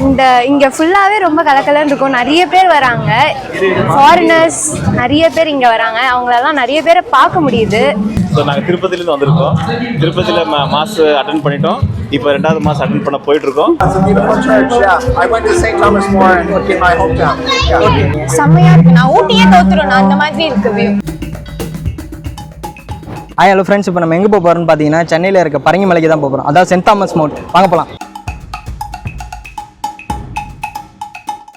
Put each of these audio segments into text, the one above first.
இங்கே ஃபுல்லாகவே ரொம்ப கலக்கலன்னு இருக்கும். நிறைய பேர் வராங்க, ஃபாரினர்ஸ் நிறைய பேர் இங்கே வராங்க. அவங்களெல்லாம் நிறைய பேரை பார்க்க முடியுது. ஸோ நாங்கள் திருப்பதியிலேருந்து வந்திருக்கோம். திருப்பதியில் மாஸ் அட்டன் பண்ணிட்டோம். இப்போ 2வது மாஸ் அட்டன் பண்ண போயிட்டுருக்கோம். செம்மையாக இருக்கு. நான் ஊட்டியே தோத்துறேன். நான் அந்த மாதிரி இருக்குது. ஹாய் ஹலோ ஃப்ரெண்ட்ஸ், இப்போ நம்ம எங்கே போக போகிறோம்னு பார்த்தீங்கன்னா சென்னையில் இருக்க பரங்கி மலைக்கு தான் போகிறோம். அதாவது சென்ட் தாமஸ் மவுண்ட். வாங்க போகலாம்.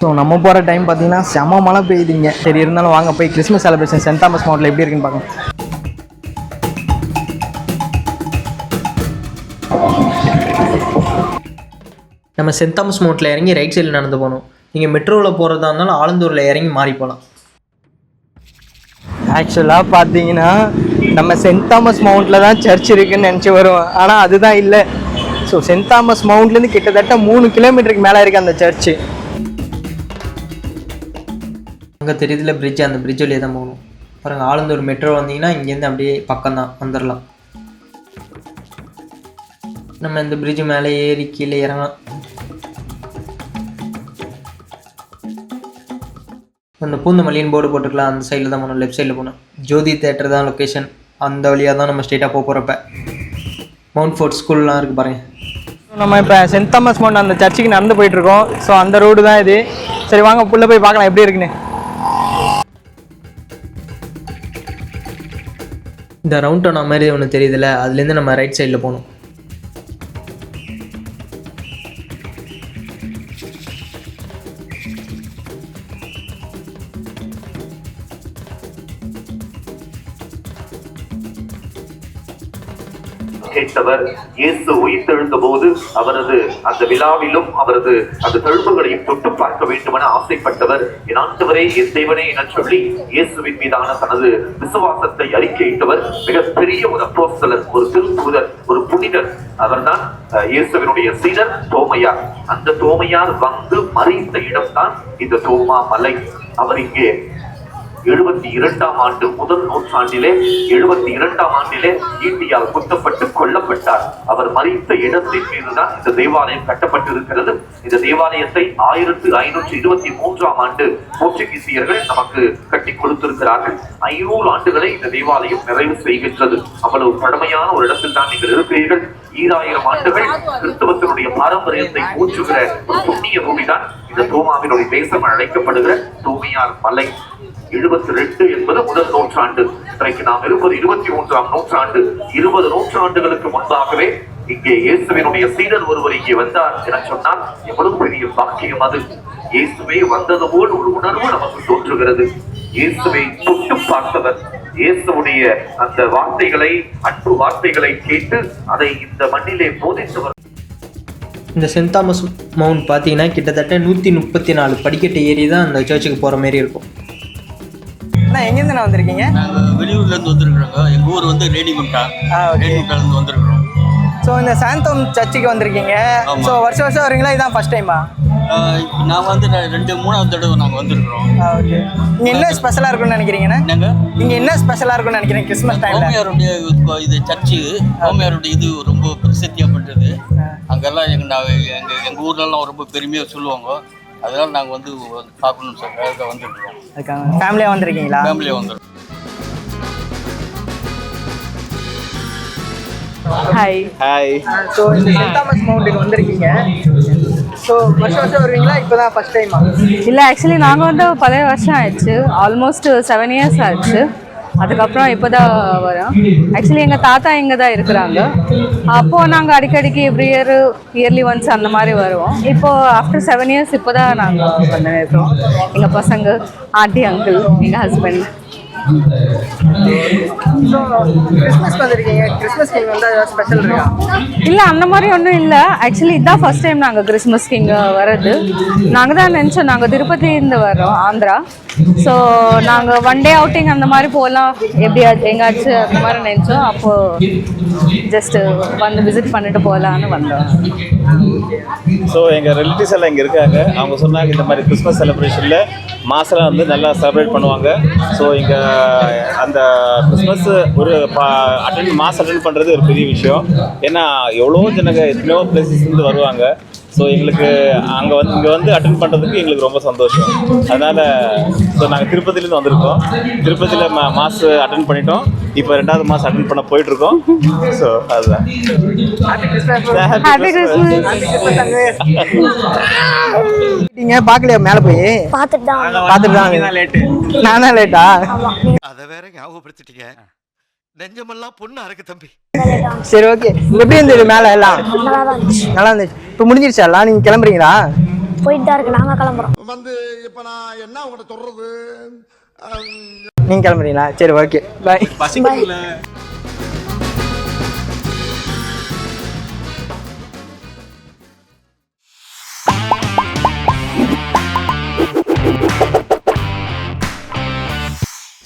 ஸோ நம்ம போகிற டைம் பார்த்தீங்கன்னா செம மழை பெய்யுதுங்க. சரி இருந்தாலும் வாங்க போய் கிறிஸ்மஸ் செலிப்ரேஷன் சென்ட் தாமஸ் மவுண்ட்டில் எப்படி இருக்குன்னு பார்க்கலாம். நம்ம சென்ட் தாமஸ் மவுண்ட்டில் இறங்கி ரைட் சைடில் நடந்து போகணும். நீங்கள் மெட்ரோவில் போகிறதா இருந்தாலும் ஆலந்தூரில் இறங்கி மாறி போகலாம். ஆக்சுவலாக பார்த்தீங்கன்னா நம்ம சென்ட் தாமஸ் மவுண்ட்டில் தான் சர்ச் இருக்குதுன்னு நினச்சி வருவோம். ஆனால் அதுதான் இல்லை. ஸோ சென்ட் தாமஸ் மவுண்ட்லேருந்து கிட்டத்தட்ட 3 கிலோமீட்டருக்கு மேலே இருக்குது அந்த சர்ச்சு. அங்கே தெரியுதுல பிரிட்ஜ், அந்த பிரிட்ஜ் வழியே தான் போகணும். பாருங்கள், ஆலந்தூர் மெட்ரோ வந்தீங்கன்னா இங்கேருந்து அப்படியே பக்கம் தான் வந்துடலாம். நம்ம இந்த பிரிட்ஜ் மேலே ஏறி கீழே இறங்கலாம். அந்த பூந்தமல்லின்னு போர்டு போட்டுக்கலாம். அந்த சைடில் தான் போகணும், லெஃப்ட் சைடில் போகணும். ஜோதி தேட்டர் தான் லொக்கேஷன். அந்த வழியாக தான் நம்ம ஸ்ட்ரெயிட்டாக போகிறப்ப மவுண்ட் ஃபோர்ட் ஸ்கூல்லாம் இருக்குது பாருங்கள். நம்ம இப்போ சென்ட் தாமஸ் மவுண்ட் அந்த சர்ச்சுக்கு நடந்து போயிட்டுருக்கோம். ஸோ அந்த ரோடு தான் இது. சரி வாங்க உள்ளே போய் பார்க்கலாம் எப்படி இருக்குன்னு. இந்த ரவுண்ட் டவுன் மாதிரி ஒன்று தெரியுதுல்ல, அதுலேருந்து நம்ம ரைட் சைடில் போகணும். கேட்டவர் இயேசு உயிர்த்தெழுந்த போது அவரது அந்த விழாவிலும் அவரது அந்த தழும்புகளையும் தொட்டு பார்க்க வேண்டும் என ஆசைப்பட்டவர். என் ஆண்டவரே, என் தேவனே என சொல்லி இயேசுவின் மீதான தனது விசுவாசத்தை அறிக்கையிட்டவர். மிகப்பெரிய ஒரு அப்போஸ்தலர், ஒரு திருத்தூதர், ஒரு புனிதர். அவர்தான் இயேசுவினுடைய சீடர் தோமையார். அந்த தோமையார் வந்து மறைந்த இடம்தான் இந்த தோமா மலை. அவர் இங்கே 72ஆம் ஆண்டு, முதல் நூற்றாண்டிலே 72ஆம் ஆண்டிலே ஈட்டியால் குத்தப்பட்டு கொல்லப்பட்டார். அவர் மறித்த இடத்தின் மீதுதான் இந்த தேவாலயம் கட்டப்பட்டிருக்கிறது. இந்த தேவாலயத்தை 1523ஆம் ஆண்டு போர்ச்சுகீசியர்கள் நமக்கு கட்டி கொடுத்திருக்கிறார்கள். 500 ஆண்டுகளை இந்த தேவாலயம் நிறைவு செய்கின்றது. அவ்வளவு பழமையான ஒரு இடத்தில் தான் நீங்கள் இருக்கிறீர்கள். 2000 ஆண்டுகள் கிறிஸ்தவத்தினுடைய பாரம்பரியத்தை ஊற்றுகிற ஒரு புண்ணிய பூமிதான் இந்த தோமாவினுடைய தேசம் அழைக்கப்படுகிற தோமையார் மலை. 72 என்பது முதல் நூற்றாண்டு. இன்றைக்கு நாம் இருப்பது 23ஆம் நூற்றாண்டு. 20 நூற்றாண்டுகளுக்கு முன்பாகவே இங்கே இயேசுவினுடைய சீடர் ஒருவர் இங்கே வந்தார் என சொன்னால் எவ்வளவு பெரிய பாக்கியம் அது. இயேசுவே வந்தது போல் ஒரு உணர்வு நமக்கு தோன்றுகிறது. இயேசுவை தொட்டு பார்த்தவர், இயேசுடைய அந்த வார்த்தைகளை, அன்பு வார்த்தைகளை கேட்டு அதை இந்த மண்ணிலே போதித்தவர். இந்த சென்ட் தாமஸ் மவுண்ட் பார்த்தீங்கன்னா கிட்டத்தட்ட 134 படிக்கட்டு ஏறி தான் அந்த சர்ச்சுக்கு போகிற மாரி இருக்கும். எங்கேருந்து நான் வந்திருக்கீங்க? நாங்கள் வெளியூர்லேருந்து வந்துருக்குறோங்க. எங்கள் ஊர் வந்து ரேடிகுண்டா. ரேடிகுண்டாலேருந்து வந்துருக்குறோம். ஸோ இந்த சாந்தோம் சர்ச்சுக்கு வந்திருக்கீங்க. ஸோ வருஷம் வருஷம் வரீங்களா? இதான் ஃபர்ஸ்ட் டைமா? நான் வந்து 2-3ஆவது தடவை நாங்கள் வந்துருக்குறோம். ஓகே. இங்கே என்ன ஸ்பெஷலாக இருக்குன்னு நினைக்கிறீங்கண்ணா? நாங்கள் இங்கே என்ன ஸ்பெஷலாக இருக்குன்னு நினைக்கிறீங்க கிறிஸ்மஸ் டைமில்? ஹோமியாருடைய இது சர்ச்சு, ஹோமியாருடைய இது ரொம்ப பிரசித்தியாகப்பட்டது. அங்கெல்லாம் எங்கள் ஊர்லலாம் ரொம்ப பெருமையாக சொல்லுவாங்க. அதனால் நாங்கள் வந்து பார்க்கணும்னு சொல்லிட்டு வந்துருக்குறோம். அதுக்காக ஃபேமிலியாக வந்திருக்கீங்களா? ஃபேமிலியாக வந்துருக்கோம். Hi hi. ஸோ இந்த சென்ட் தாமஸ் மவுண்ட்டுக்கு வந்திருக்கீங்க. ஸோ வருஷம் வருஷம் வருவீங்களா? இப்போ தான் ஃபர்ஸ்ட் டைமா? இல்லை, ஆக்சுவலி நாங்கள் வந்து 10 வருஷம் ஆயிடுச்சு. ஆல்மோஸ்ட் 7 இயர்ஸ் ஆயிடுச்சு. அதுக்கப்புறம் இப்போ தான் வரோம். ஆக்சுவலி எங்கள் தாத்தா இங்கே தான் இருக்கிறாங்க. அப்போது நாங்கள் அடிக்கடிக்கு இயர்லி ஒன்ஸ் அந்த மாதிரி வருவோம். இப்போது ஆஃப்டர் 7 இயர்ஸ் இப்போ தான் நாங்கள் வந்து இருக்கிறோம். எங்கள் பசங்க, ஆண்டி, அங்கிள், எங்கள் ஹஸ்பண்ட். கிறிஸ்மஸ்க்கு வந்திருக்கீங்க. கிறிஸ்மஸ்க்கு இங்கே வந்து ஏதாவது ஸ்பெஷல் இருக்கா? இல்லை, அந்த மாதிரி ஒன்றும் இல்லை. ஆக்சுவலி இதுதான் ஃபர்ஸ்ட் டைம் நாங்கள் கிறிஸ்மஸ்க்கு இங்கே வர்றது. நாங்கள் தான் நினச்சோம், நாங்கள் திருப்பதியிலேருந்து வரோம், ஆந்திரா. ஸோ நாங்கள் ஒன் டே அவுட்டிங் அந்த மாதிரி போகலாம், எப்படி எங்காச்சும் அந்த மாதிரி நினச்சோம். அப்போது ஜஸ்ட்டு வந்து விசிட் பண்ணிட்டு போகலான்னு வந்தோம். ஸோ எங்கள் ரிலேட்டிவ்ஸ் எல்லாம் இங்கே இருக்காங்க. அவங்க சொன்னாங்க இந்த மாதிரி கிறிஸ்மஸ் செலிப்ரேஷனில் மாசெல்லாம் வந்து நல்லா செலிப்ரேட் பண்ணுவாங்க. ஸோ இங்கே அந்த கிறிஸ்மஸ் ஒரு மாஸ் அட்டென்ட் பண்ணுறது ஒரு பெரிய விஷயம். ஏன்னா எவ்வளோ ஜனங்க எத்தனையோ பிளேசஸ்லேருந்து வருவாங்க. ஸோ எங்களுக்கு இங்கே வந்து அட்டென்ட் பண்ணுறதுக்கு எங்களுக்கு ரொம்ப சந்தோஷம். அதனால் ஸோ நாங்கள் திருப்பதியிலேருந்து வந்திருக்கோம். திருப்பதியில் மாஸ் அட்டென்ட் பண்ணிட்டோம். இப்போ 2வது மாஸ் அட்டென்ட் பண்ண போயிட்டுருக்கோம். ஸோ அதுதான். Happy Christmas. நீங்க பார்க்கலையா மேலே போய்? பார்த்துட்டு தான் லேட்டு. நான் தான் லேட்டா? அதை வேற ஞாபகப்படுத்திட்டீங்க. நெஞ்சமெல்லாம் பொண்ணு அறக்கு தம்பி. சரி ஓகே. எப்படி இருந்தது மேலே எல்லாம்? நல்லா தான் இருந்துச்சு. நல்லா இருந்துச்சு. இப்போ முடிஞ்சிருச்சா எல்லாம்? நீங்கள் கிளம்புறீங்களா? போயிட்டு தான் இருக்கு. நாங்கள் கிளம்புறோம். வந்து இப்ப நான் என்ன உங்கள்கிட்ட சொல்றது? நீங்கள் கிளம்புறீங்களா? சரி ஓகே பாய்.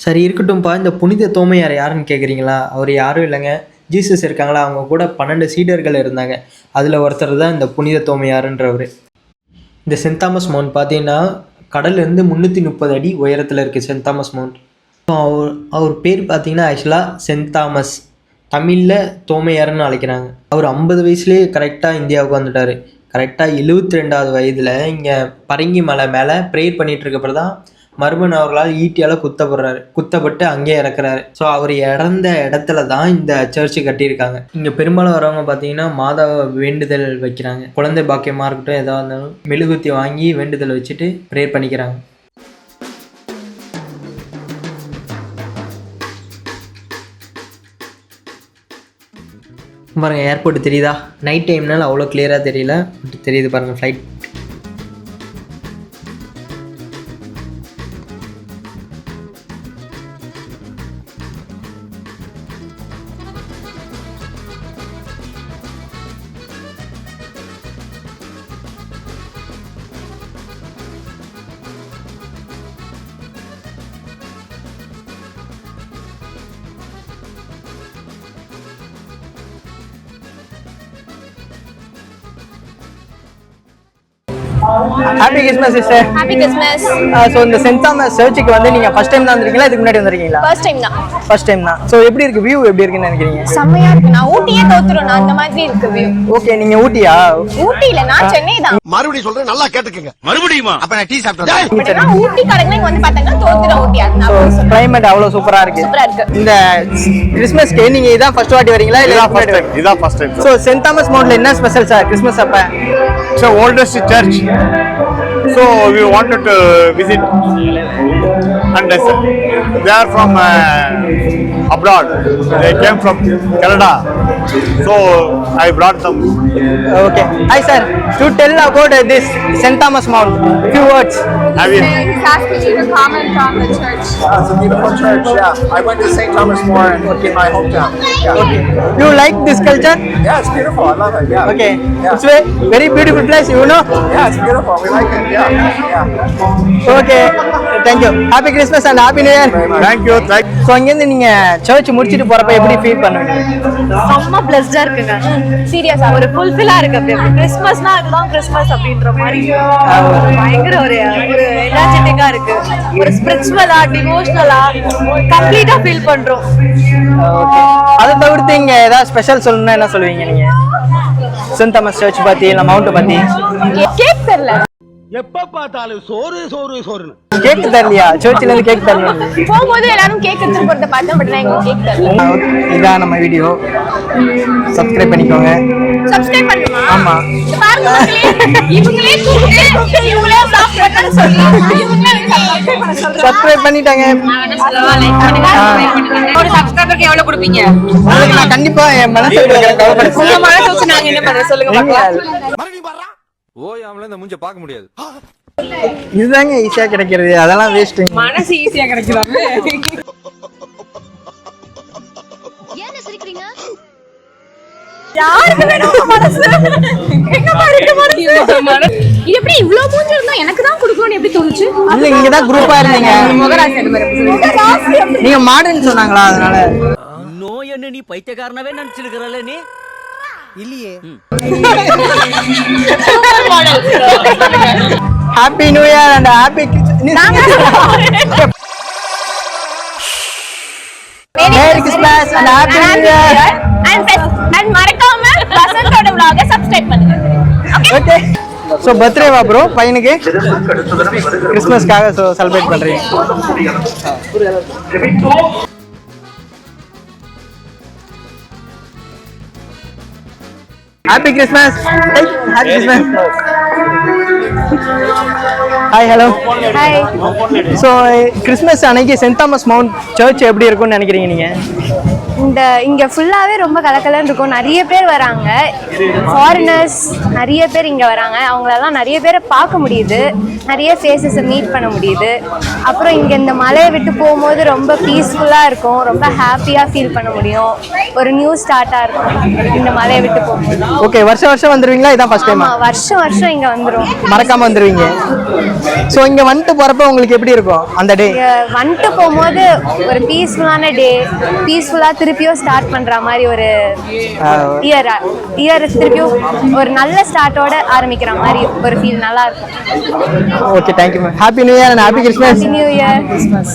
சரி இருக்கட்டும்ப்பா. இந்த புனித தோமையார் யாருன்னு கேட்குறீங்களா? அவர் யாரும் இல்லைங்க, ஜீசஸ் இருக்காங்களா, அவங்க கூட 12 சீடர்கள் இருந்தாங்க. அதில் ஒருத்தர் தான் இந்த புனித தோமையாருன்றவர். இந்த சென்ட் தாமஸ் மவுண்ட் பார்த்தீங்கன்னா கடல்லேருந்து 330 அடி உயரத்தில் இருக்குது சென்ட் தாமஸ் மவுண்ட். ஸோ அவர் பேர் பார்த்தீங்கன்னா ஆக்சுவலாக சென்ட் தாமஸ், தமிழில் தோமையாருன்னு அழைக்கிறாங்க. அவர் 50 வயசுலேயே கரெக்டாக இந்தியாவுக்கு வந்துட்டார். கரெக்டாக 72வது வயதில் இங்கே பரங்கி மலை மேலே ப்ரேயர் பண்ணிகிட்டு இருக்கப்போ தான் மர்மன் அவர்களால் ஈட்டியால் குத்தப்பட்டு அங்கேயே இறக்குறாரு. ஸோ அவர் இறந்த இடத்துல தான் இந்த சர்ச்சு கட்டியிருக்காங்க. இங்கே பெரும்பாலும் வரவங்க பார்த்தீங்கன்னா மாதாவை வேண்டுதல் வைக்கிறாங்க. குழந்தை பாக்கியமாக இருக்கட்டும், எதாக இருந்தாலும் மெழுகுத்தி வாங்கி வேண்டுதல் வச்சுட்டு ப்ரேயர் பண்ணிக்கிறாங்க. பாருங்கள் ஏர்போர்ட் தெரியுதா? நைட் டைம்னால அவ்வளோ கிளியராக தெரியல, பட் தெரியுது பாருங்கள் flight. Happy Christmas sister. Happy Christmas. So இந்த சென்ட் தாமஸ் சர்ச்சுக்கு வந்து நீங்கள் ஃபர்ஸ்ட் டைம் தான் வந்திருக்கீங்களா? இதுக்கு முன்னாடி வந்திருக்கீங்களா? ஃபர்ஸ்ட் டைம் தான். ஃபர்ஸ்ட் டைம் தான். ஸோ எப்படி இருக்கு வியூ? எப்படி இருக்குன்னு நினைக்கிறீங்க? செம்மையா இருக்கு. நான் ஊட்டியே தோத்துறேன். நான் அந்த மாதிரி இருக்கு வியூ. ஓகே, நீங்கள் ஊட்டியா? ஊட்டி இல்ல, நான் சென்னை தான். மறுபடியும் சொல்றேன், நல்லா கேட்டுக்கங்க. மறுபடியுமா? அப்ப நான் டீ சாப்பிட்டேன். பட் நான் ஊட்டி கடங்க வந்து பார்த்தாங்கன்னா தோத்துறேன் ஊட்டி. ஸோ கிளைமேட் அவ்வளோ சூப்பரா இருக்கு. சூப்பரா இருக்கு. இந்த கிறிஸ்மஸ்க்கு நீங்க இதான் ஃபர்ஸ்ட் வாட்டி வரீங்களா? இதான் first time. So saint Thomas மவுண்ட்ல என்ன ஸ்பெஷல் சார் கிறிஸ்மஸ் அப்ப? It's the oldest church. So we wanted to visit, and they are from abroad. They came from Canada, so I brought them. Okay. Hi sir. To tell about this St. Thomas Mount, few words. Have you? He's asking you to comment on the church. It's a beautiful church, yeah. I went to St. Thomas More in my hometown. Yeah. Okay. You like this culture? Yeah, it's beautiful. I love it. Yeah. Okay. Yeah. It's very beautiful place, you know? Yeah, it's beautiful. We like it. Yeah. Yeah. Okay. Thank you. Happy Christmas and Happy New Year. Thank you. So அங்கேருந்து நீங்க search முடிச்சிட்டு போறப்ப எப்படி feel பண்ணுவீங்க? செம்ம பிளஸ்டா இருக்குங்க. சீரியஸா ஒரு ஃபுல்ஃபில்லா இருக்கு. அப்படியே கிறிஸ்மஸ்னா அதுதான் கிறிஸ்மஸ் அப்படின்ற மாதிரி பயங்கர ஒரு எனர்ஜெட்டிக்கா இருக்கு. ஒரு ஸ்பிரிச்சுவலா டிவோஷனலா கம்ப்ளீட்டா ஃபீல் பண்றோம். ஓகே. அதை தவிர்த்து இங்க ஏதாவது ஸ்பெஷல் சொல்லணும்னா என்ன சொல்லுவீங்க நீங்க? சென்ட் தாமஸ் சர்ச் பத்தி இல்ல மவுண்ட் பத்தி? கேக் தெரியல. எப்ப பார்த்தாலும் சோறு சோறு சோறுன்னு. கேக் தரலையா? சர்ச்சில் இருந்து கேக் தரணும். போகும்போது எல்லாரும் கேக் எடுத்துட்டு போறத பார்த்தேன், பட் நான் எங்களுக்கு கேக் தரல. இதான் நம்ம வீடியோ. சப்ஸ்கிரைப் பண்ணிக்கோங்க. சப்ஸ்கிரைப் பண்ணுமா? ஆமா. பாருங்க இவங்களே கூப்பிட்டு இவங்களே சாப்பிடுறேன்னு சொல்லி இவங்களே சப்ஸ்கிரைப் பண்ண சொல்றாங்க. சப்ஸ்கிரைப் பண்ணிட்டாங்க. ஒரு சப்ஸ்கிரைபருக்கு எவ்வளவு கொடுப்பீங்க? உங்களுக்கு நான் கண்டிப்பா என் மனசு கவலைப்படுறேன். உங்க மனசு வச்சு நாங்க என்ன பண்ண சொல்லுங்க பார்க்கலாம். மறுபடியும் பாறா. ஓயாமல இந்த மூஞ்ச பார்க்க முடியாது. இதுதாங்க ஈஸியா கிடைக்கிறது, அதெல்லாம் வேஸ்ட். மனசு ஈஸியா கிடைக்குதாங்க. ஏன் சிரிக்கிறீங்க? யாருக்கு வேணும் மனசு? எங்க பாருங்க மனசு. இது எப்படி இவ்ளோ மூஞ்சி இருந்தா எனக்கு தான் கொடுக்கணும்னு எப்படி தோணுச்சு? இல்ல இங்க தான் குரூப்பா இருந்தீங்க. முகராசி அது மாதிரி. நீங்க மாடர்ன் சொன்னாங்களா அதனால? நோய் என்ன நீ பைத்தியக்காரனவே நினைச்சிருக்கிறல்ல நீ? இல்லையே. Happy new year and happy merry Christmas and happy new year. And மறக்காம வசந்தோட vlog-ஐ சப்ஸ்கிரைப் பண்ணுங்க. ஓகே. ஸோ பர்த்டேவா ப்ரோ பையனுக்கு? கிறிஸ்மஸ்க்காக ஸோ செலிப்ரேட் பண்ணுறீங்க. Happy Christmas. Happy Christmas. Hi hello. Hi. So Christmas அன்னைக்கு சென்ட் தாமஸ் மவுண்ட் சர்ச் எப்படி இருக்கும்னு நினைக்கிறீங்க நீங்கள்? இங்கே ஃபுல்லாகவே ரொம்ப கலக்கலன்னு இருக்கும். நிறைய பேர் வராங்க, ஃபாரினர்ஸ் நிறைய பேர் இங்கே வராங்க. அவங்களெல்லாம் நிறைய பேரை பார்க்க முடியுது, நிறைய ஃபேஸஸை மீட் பண்ண முடியுது. அப்புறம் இங்கே இந்த மலையை விட்டு போகும்போது ரொம்ப பீஸ்ஃபுல்லாக இருக்கும், ரொம்ப ஹாப்பியாக ஃபீல் பண்ண முடியும். ஒரு நியூ ஸ்டார்ட்டாக இருக்கும் இந்த மலையை விட்டு போகும்போது. ஓகே. வருஷம் வந்துருவீங்களா? இதான் ஃபர்ஸ்ட் டைம்? வருஷம் இங்கே வந்துடும், மறக்காம வந்துருவீங்க. ஸோ இங்கே வந்துட்டு போகிறப்ப உங்களுக்கு எப்படி இருக்கும் அந்த டே? வந்துட்டு போகும்போது ஒரு பீஸ்ஃபுல்லான டே, பீஸ்ஃபுல்லாக திருப்பியும் ஸ்டார்ட் பண்ணுற மாதிரி ஒரு இயர் திருப்பியும் ஒரு நல்ல ஸ்டார்ட்டோட ஆரம்பிக்கிற மாதிரி ஒரு ஃபீல் நல்லா இருக்கும். Okay, thank you ma'am. Happy new year and happy Christmas. Happy new year, Christmas.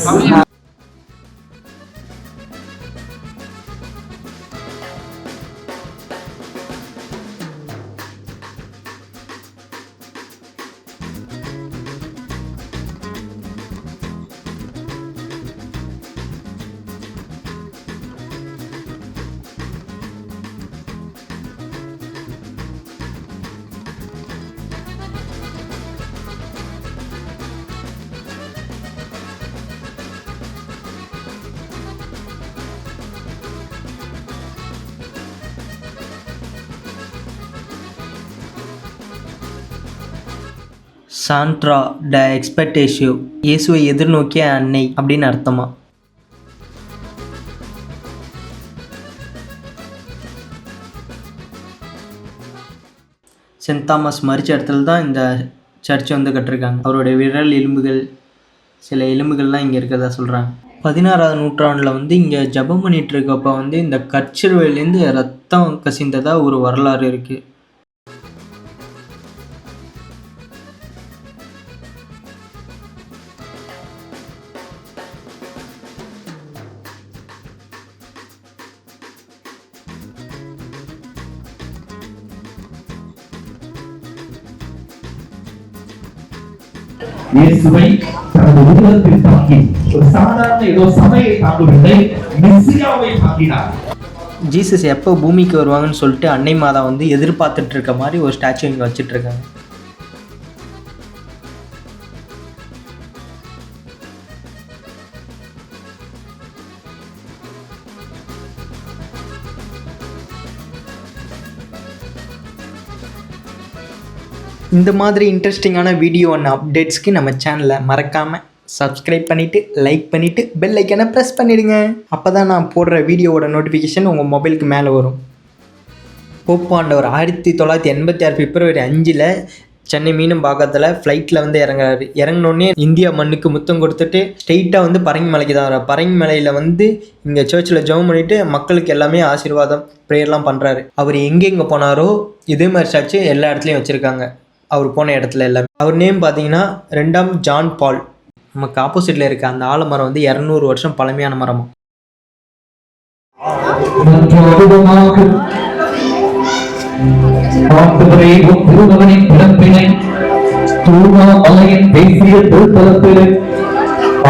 Sandra ட எக்ஸ்பெக்டேஷிவ், இயேசுவை எதிர்நோக்கிய அன்னை அப்படின்னு அர்த்தமா? சென்ட் தாமஸ் மரிச்ச இடத்துல தான் இந்த சர்ச் வந்து கட்டிருக்காங்க. அவருடைய விரல் எலும்புகள், சில எலும்புகள்லாம் இங்கே இருக்கிறதா சொல்கிறாங்க. 16ஆவது நூற்றாண்டில் வந்து இங்கே ஜபம் பண்ணிகிட்டு இருக்கப்போ வந்து இந்த கற்சிறுவையிலேருந்து ரத்தம் கசிந்ததாக ஒரு வரலாறு இருக்குது. இயேசுவை தனது உருவத்தில் தாக்கி ஒரு சாதாரண ஏதோ சபையை தாக்கவில்லை, மெஸ்ஸியாவை தாக்கினார். ஜீசஸ் எப்போ பூமிக்கு வருவாங்கன்னு சொல்லிட்டு அன்னை மாதா வந்து எதிர்பார்த்துட்டு இருக்க மாதிரி ஒரு ஸ்டாச்சு இங்கே வச்சுட்டு இருக்காங்க. இந்த மாதிரி இன்ட்ரெஸ்டிங்கான வீடியோ அண்ட் அப்டேட்ஸ்க்கு நம்ம சேனலை மறக்காமல் சப்ஸ்கிரைப் பண்ணிவிட்டு லைக் பண்ணிவிட்டு பெல் ஐக்கனை ப்ரெஸ் பண்ணிவிடுங்க. அப்போ தான் நான் போடுற வீடியோவோட நோட்டிஃபிகேஷன் உங்கள் மொபைலுக்கு மேலே வரும். போப்பாண்டவர் 1986 பிப்ரவரி 5 சென்னை மீனம்பாக்கத்தில் ஃப்ளைட்டில் வந்து இறங்குறாரு. இறங்கினோடனே இந்தியா மண்ணுக்கு முத்தம் கொடுத்துட்டு ஸ்ட்ரெயிட்டாக வந்து பரங்கி மலைக்கு தான் வர்றார். பரங்கி மலையில் வந்து இங்கே சர்ச்சில் ஜெபம் பண்ணிவிட்டு மக்களுக்கு எல்லாமே ஆசீர்வாதம் ப்ரேயர்லாம் பண்ணுறாரு. அவர் எங்கெங்கே போனாரோ இதே மாதிரி சாட்சி எல்லா இடத்துலையும் வச்சுருக்காங்க. அவர் போன இடத்துல எல்லாமே. அவர் நேம் பார்த்தீங்கன்னா 2ஆம் ஜான் பால். நமக்கு ஆப்போசிட்டில் இருக்க அந்த ஆலமரம் வந்து 200 வருஷம் பழமையான மரமா.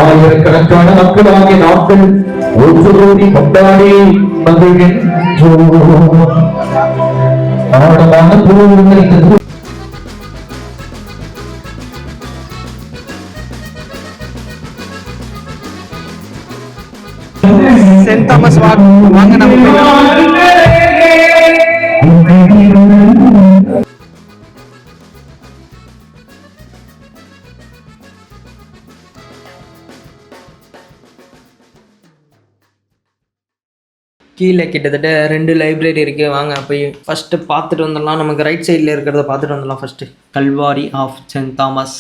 ஆயிரக்கணக்கான மக்களாகிய நாட்கள் ஒற்றுமை கொண்டாடி மகிழ்கின்றோம். ஆழமான பூர்வங்கள் சென்ட் தாமஸ் வாங்க நம்ம கீழே கிட்டத்தட்ட 2 லைப்ரரி இருக்குது. வாங்க போய் ஃபஸ்ட்டு பார்த்துட்டு வந்துடலாம். நமக்கு ரைட் சைடில் இருக்கிறத பார்த்துட்டு வந்துடலாம். First Calvary of Saint Thomas.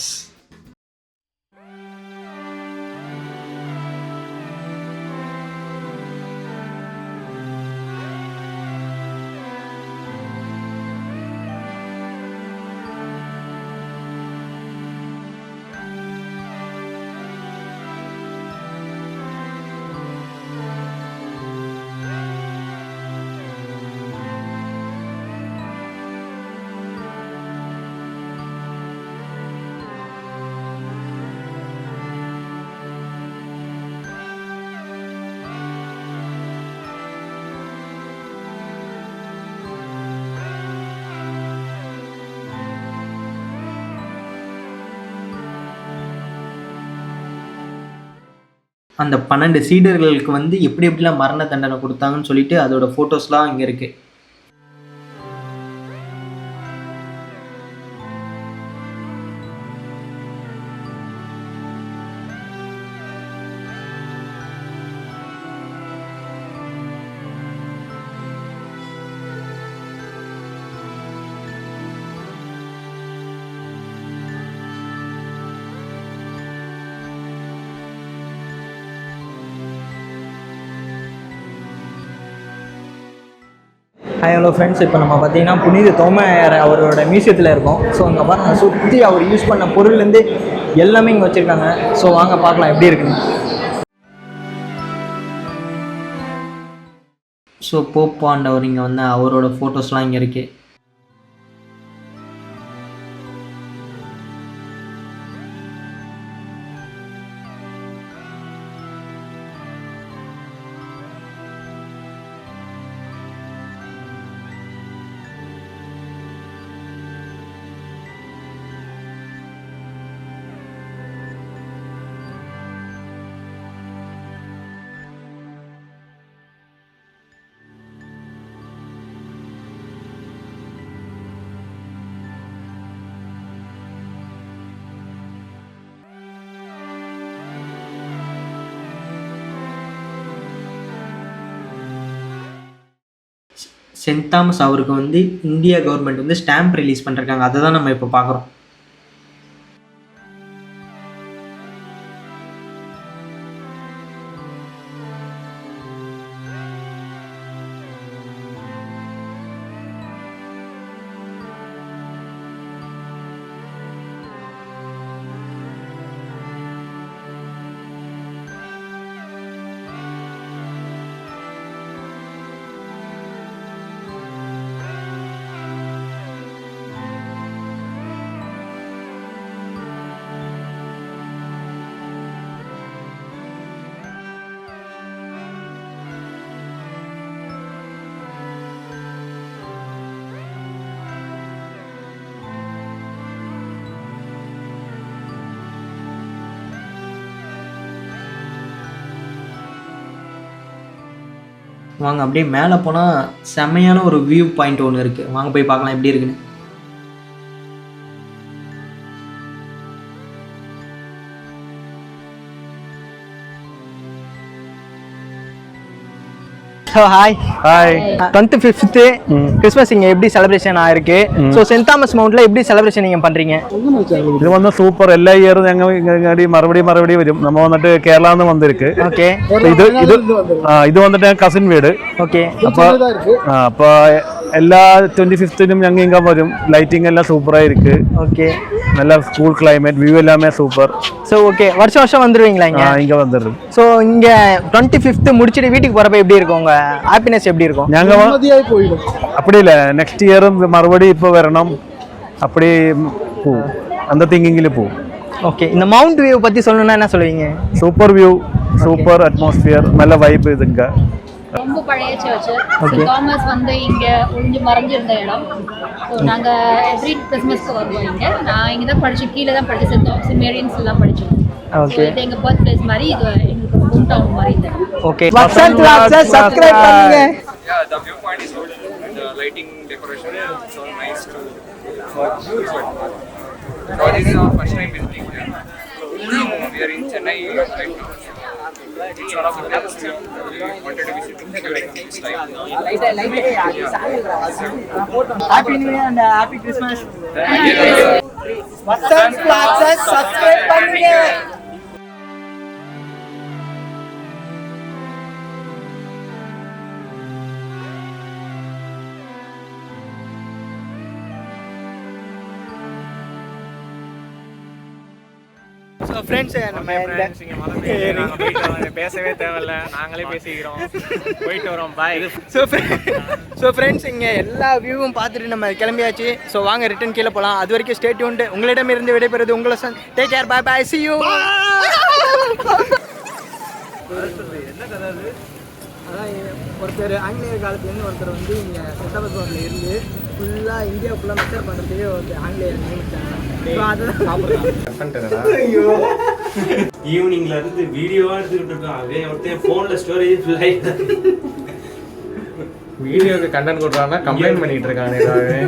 அந்த 12 சீடர்களுக்கு வந்து எப்படி எப்படிலாம் மரண தண்டனை கொடுத்தாங்கன்னு சொல்லிட்டு அதோட ஃபோட்டோஸ்லாம் இங்கே இருக்குது. ஹாய் ஹலோ ஃப்ரெண்ட்ஸ், இப்போ நம்ம பார்த்தீங்கன்னா புனித தோமையார் அவரோட மியூசியத்தில் இருக்கோம். ஸோ அங்கே பாருங்க, சுற்றி அவர் யூஸ் பண்ண பொருள்லேருந்து எல்லாமே இங்கே வச்சுருக்காங்க. ஸோ வாங்க பார்க்கலாம் எப்படி இருக்குன்னு. ஸோ போப் ஆண்டவர் இங்கே வந்து அவரோட ஃபோட்டோஸ்லாம் இங்கே இருக்குது. சென்ட் தாமஸ் அவருக்கு வந்து இந்தியா கவர்மெண்ட் வந்து ஸ்டாம்ப் ரிலீஸ் பண்ணிருக்காங்க. அதை தான் நம்ம இப்போ பார்க்குறோம். வாங்க அப்படியே மேலே போனால் செம்மையான ஒரு வியூ பாயிண்ட் ஒன்று இருக்குது. வாங்க போய் பார்க்கலாம் எப்படி இருக்குன்னு. ஸோ ஹாய் 25th கிறிஸ்மஸ் இங்கே எப்படி செலிப்ரேஷன் ஆயிருக்கு? ஸோ சென்ட் தாமஸ் மவுண்ட்ல எப்படி செலிப்ரேஷன் நீங்கள் பண்ணுறீங்க? ഇത് വന്ന് സൂപ്പർ എല്ലാ ഇയറും ഞങ്ങൾ മറുപടി വരും. നമ്മ വന്നിട്ട് കേരളന്ന് വന്നിരിക്ക്. ഓക്കെ. ഇത് വന്നിട്ട് ഞാൻ കസിൻ വീട്. ഓക്കെ. അപ്പൊ എല്ലാ 25th ഞങ്ങൾ ഇങ്ങനെ വരും. ലൈറ്റിംഗ് എല്ലാം സൂപ്പർ ആയിരിക്ക്. ஓகே. நல்ல ஸ்கூல் கிளைமேட் வியூ எல்லாமே சூப்பர். ஸோ ஓகே, வருஷம் வந்துடுவீங்களா இங்கே? இங்கே வந்துடுது. ஸோ இங்கே 25th முடிச்சுட்டு வீட்டுக்கு போகிறப்ப எப்படி இருக்கும்? உங்கள் ஹாப்பினஸ் எப்படி இருக்கும்? நாங்கள் அப்படி இல்லை, நெக்ஸ்ட் இயரும் மறுபடியும் இப்போ வரணும் அப்படி போகும், அந்த திங்கிங்கில் போகும். ஓகே. இந்த மவுண்ட் வியூ பற்றி சொல்லணும்னா என்ன சொல்லுவீங்க? சூப்பர் வியூ, சூப்பர் அட்மாஸ்பியர், நல்ல வைப் இதுங்க. ரொம்ப பழைய சர்ச். தாமஸ் வந்து இங்க ஒளிஞ்சு மறைஞ்சிருந்த இடம். ஸோ நாங்கள் எவ்ரி கிறிஸ்மஸ்க்கு வருவோம் இங்கே. நான் இங்கே தான் படித்தேன், கீழே தான் படித்தேன். சென்ட் தாமஸ் மேரியன்ஸ் எல்லாம் படித்தோம். ஓகே. இது எங்கள் பர்த் பிளேஸ் மாதிரி, இது எங்களுக்கு ஹோம் டவுன் மாதிரி இந்த இடம். ஓகே. சப்ஸ்கிரைப் பண்ணுங்க. Yeah, the viewpoint is good. The lighting decoration is so nice to watch. So this is our first time visiting here. We are in Chennai right now. It's one of the places we wanted to visit during this time. Happy New Year and Happy Christmas. Subscribe பண்ணுங்க. So friends, நம்ம இங்கே மலை பேசவே தேவையில்ல, நாங்களே பேசிக்கிறோம், போயிட்டு வரோம். பாய். ஸோ ஃப்ரெண்ட்ஸ், இங்கே எல்லா வியூவும் பார்த்துட்டு நம்ம கிளம்பியாச்சு. ஸோ வாங்க ரிட்டன் கீழே போகலாம். அது வரைக்கும் ஸ்டே டியூன்ட். உங்களிடமிருந்து விடைபெறுவது உங்களை take care. Bye bye, see you. என்ன கதை அது? அதான் ஒருத்தர் ஆங்கிலேயர் காலத்துலேருந்து ஒருத்தர் வந்து இங்கே செட்டபத்வாரில் இருந்து ஃபுல்லாக இந்தியா ஃபுல்லாக மெஷர் பண்ணுறதுக்கே ஒரு ஆங்கிலேயர் நியமிச்சாங்க. ஸோ அதுதான் ஐயோ ஈவினிங்ல இருந்து வீடியோவா எடுத்துக்கிட்டு இருக்கோம். அதே ஒருத்தன் போன்ல ஸ்டோரேஜ் ஃபுல் ஆயிடுது. வீடியோக்கு கண்டென்ட் கொடுறாங்கன்னா கம்ப்ளைண்ட் பண்ணிட்டு இருக்காங்க ஏதாவது.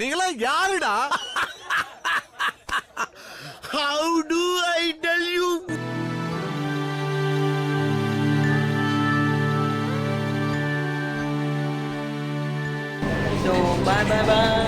நீங்களா யாருடா? How do I tell you? So bye bye bye.